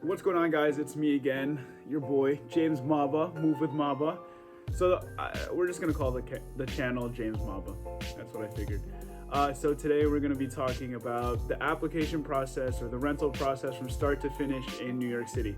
What's going on, guys? It's me again, your boy James Maba, Move with Maba. So we're just gonna call the channel James Maba. That's what I figured. So today we're gonna be talking about the application process or the rental process from start to finish in New York City.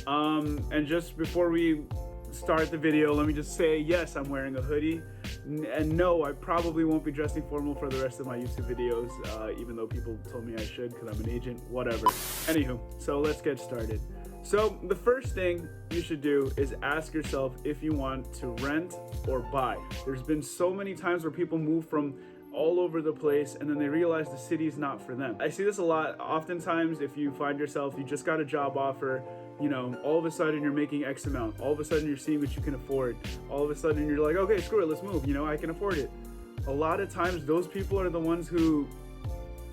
And just before we start the video, let me just say, yes, I'm wearing a hoodie. And no, I probably won't be dressing formal for the rest of my YouTube videos, even though people told me I should because I'm an agent, whatever. Anywho, so let's get started. So the first thing you should do is ask yourself if you want to rent or buy. There's been so many times where people move from all over the place and then they realize the city's not for them. I see this a lot. Oftentimes, if you find yourself, you just got a job offer, you know, all of a sudden you're making X amount, all of a sudden you're seeing what you can afford, all of a sudden you're like, okay, screw it, let's move, you know, I can afford it. A lot of times those people are the ones who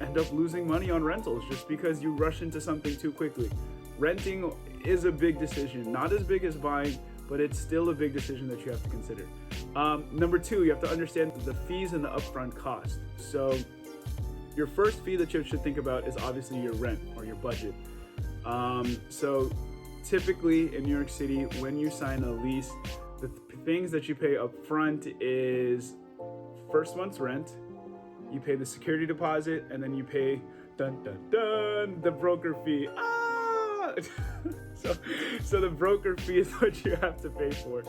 end up losing money on rentals just because you rush into something too quickly. Renting is a big decision, not as big as buying, but it's still a big decision that you have to consider. Number two, you have to understand the fees and the upfront cost. So your first fee that you should think about is obviously your rent or your budget. So typically in New York City, when you sign a lease, the things that you pay up front is first month's rent, you pay the security deposit, and then you pay the broker fee. So the broker fee is what you have to pay for.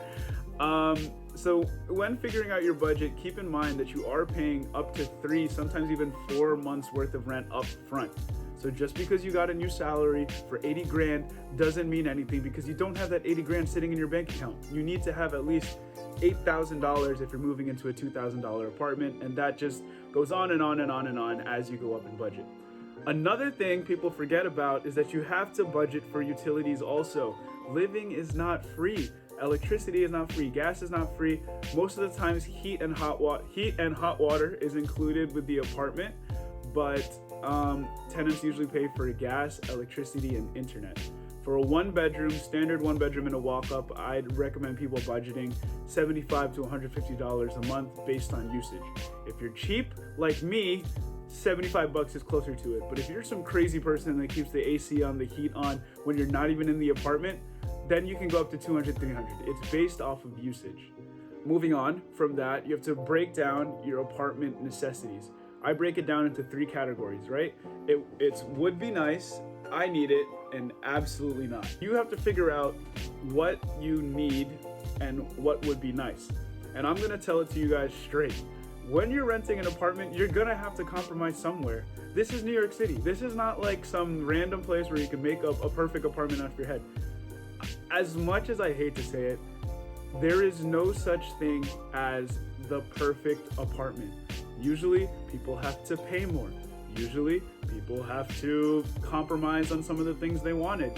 So when figuring out your budget, keep in mind that you are paying up to 3, sometimes even 4 months worth of rent up front. So just because you got a new salary for 80 grand doesn't mean anything because you don't have that 80 grand sitting in your bank account. You need to have at least $8,000 if you're moving into a $2,000 apartment, and that just goes on and on and on and on as you go up in budget. Another thing people forget about is that you have to budget for utilities also. Living is not free. Electricity is not free. Gas is not free. Most of the times heat and hot water is included with the apartment, but tenants usually pay for gas, electricity, and internet. For a standard one bedroom and a walk-up, I'd recommend people budgeting $75 to $150 a month based on usage. If you're cheap, like me, $75 is closer to it. But if you're some crazy person that keeps the AC on, the heat on, when you're not even in the apartment, then you can go up to $200, $300. It's based off of usage. Moving on from that, you have to break down your apartment necessities. I break it down into 3 categories, right? It's would be nice, I need it, and absolutely not. You have to figure out what you need and what would be nice. And I'm gonna tell it to you guys straight. When you're renting an apartment, you're gonna have to compromise somewhere. This is New York City. This is not like some random place where you can make up a perfect apartment off your head. As much as I hate to say it, there is no such thing as the perfect apartment. Usually, people have to pay more. Usually, people have to compromise on some of the things they wanted.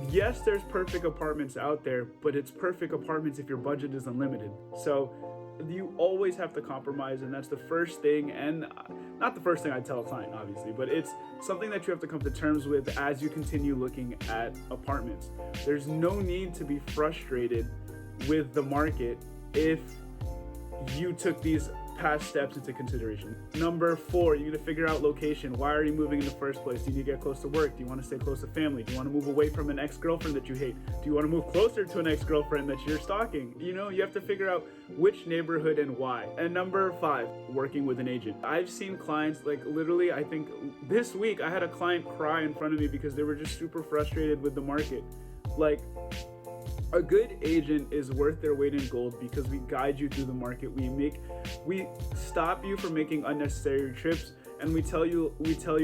Yes, there's perfect apartments out there, but it's perfect apartments if your budget is unlimited. So you always have to compromise, and that's the first thing, and not the first thing I tell a client, obviously, but it's something that you have to come to terms with as you continue looking at apartments. There's no need to be frustrated with the market if you took these past steps into consideration. Number 4, you need to figure out location. Why are you moving in the first place? Do you need to get close to work? Do you want to stay close to family? Do you want to move away from an ex-girlfriend that you hate? Do you want to move closer to an ex-girlfriend that you're stalking? You know, you have to figure out which neighborhood and why. And number 5, working with an agent. I've seen clients, like literally, I think this week I had a client cry in front of me because they were just super frustrated with the market. Like, a good agent is worth their weight in gold because we guide you through the market. We stop you from making unnecessary trips, and we tell you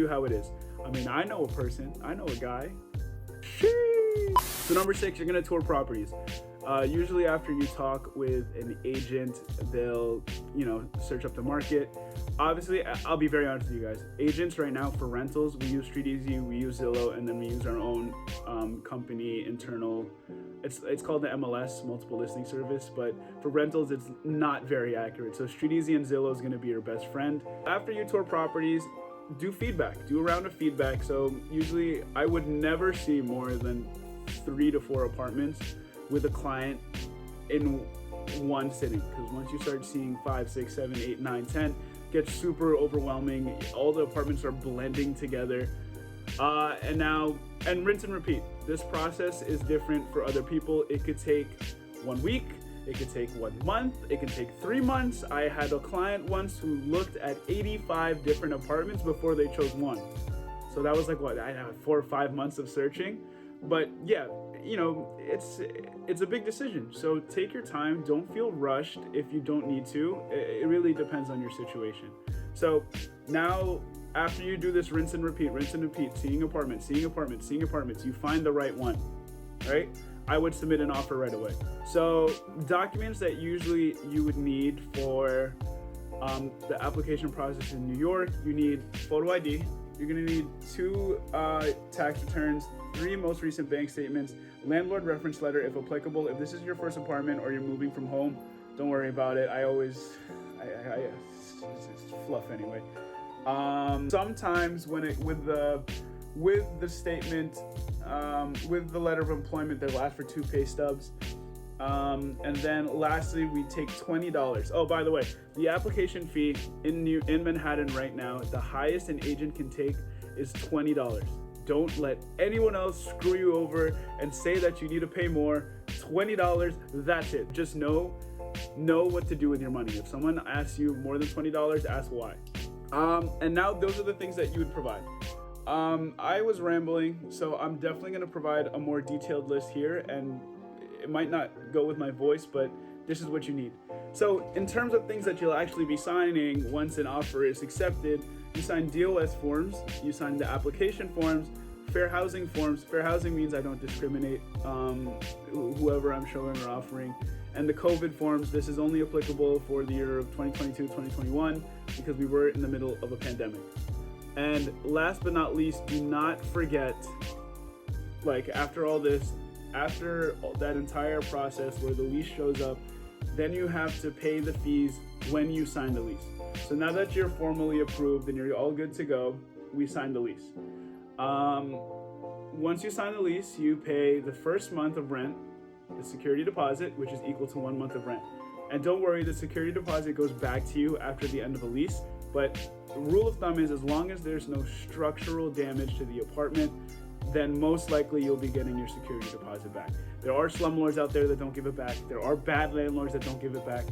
how it is. I mean, I know a guy. Sheesh. So number 6, you're gonna tour properties. Usually after you talk with an agent, they'll, search up the market. Obviously, I'll be very honest with you guys. Agents right now for rentals, we use StreetEasy, we use Zillow, and then we use our own company internal. It's called the MLS, multiple listing service, but for rentals, it's not very accurate. So StreetEasy and Zillow is gonna be your best friend. After you tour properties, do a round of feedback. So usually I would never see more than 3 to 4 apartments with a client in one sitting, because once you start seeing 5, 6, 7, 8, 9, 10, it gets super overwhelming. All the apartments are blending together. And now And rinse and repeat. This process is different for other people. It could take 1 week, it could take 1 month, it can take 3 months. I had a client once who looked at 85 different apartments before they chose one. So that was like, what, I had 4 or 5 months of searching. But yeah, you know, it's a big decision. So take your time. Don't feel rushed if you don't need to. It really depends on your situation. So now, after you do this rinse and repeat, seeing apartments, you find the right one, right? I would submit an offer right away. So documents that usually you would need for the application process in New York, you need photo ID. You're gonna need 2 tax returns, 3 most recent bank statements, landlord reference letter if applicable. If this is your first apartment or you're moving from home, don't worry about it. It's fluff anyway. Sometimes with the statement, with the letter of employment, they'll ask for 2 pay stubs. And then lastly, we take $20. Oh, by the way, the application fee in Manhattan right now, the highest an agent can take is $20. Don't let anyone else screw you over and say that you need to pay more. $20, that's it. Just know what to do with your money. If someone asks you more than $20, ask why. And now those are the things that you would provide. I was rambling, so I'm definitely going to provide a more detailed list here, and it might not go with my voice, but this is what you need. So in terms of things that you'll actually be signing once an offer is accepted, you sign DOS forms, you sign the application forms, fair housing forms. Fair housing means I don't discriminate whoever I'm showing or offering. And the COVID forms, this is only applicable for the year of 2022, 2021, because we were in the middle of a pandemic. And last but not least, do not forget, like after all this, after that entire process where the lease shows up, then you have to pay the fees when you sign the lease. So now that you're formally approved and you're all good to go, we sign the lease. Once you sign the lease, you pay the first month of rent, the security deposit, which is equal to 1 month of rent. And don't worry, the security deposit goes back to you after the end of a lease. But the rule of thumb is as long as there's no structural damage to the apartment, then most likely you'll be getting your security deposit back. There are slumlords out there that don't give it back. There are bad landlords that don't give it back.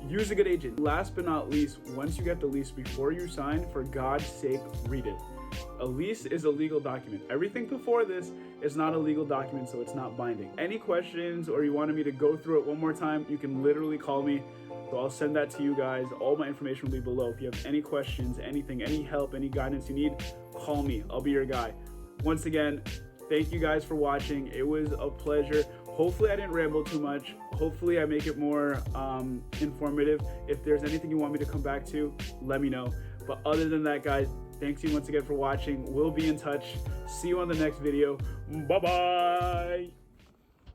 Use a good agent. Last but not least, once you get the lease, before you sign, for God's sake, read it. A lease is a legal document. Everything before this is not a legal document, so it's not binding. Any questions or you wanted me to go through it one more time, you can literally call me. So I'll send that to you guys. All my information will be below. If you have any questions, anything, any help, any guidance you need, call me. I'll be your guy. Once again, thank you guys for watching. It was a pleasure. Hopefully I didn't ramble too much. Hopefully I make it more informative. If there's anything you want me to come back to, let me know. But other than that, guys, thanks you once again for watching. We'll be in touch. See you on the next video. Bye-bye.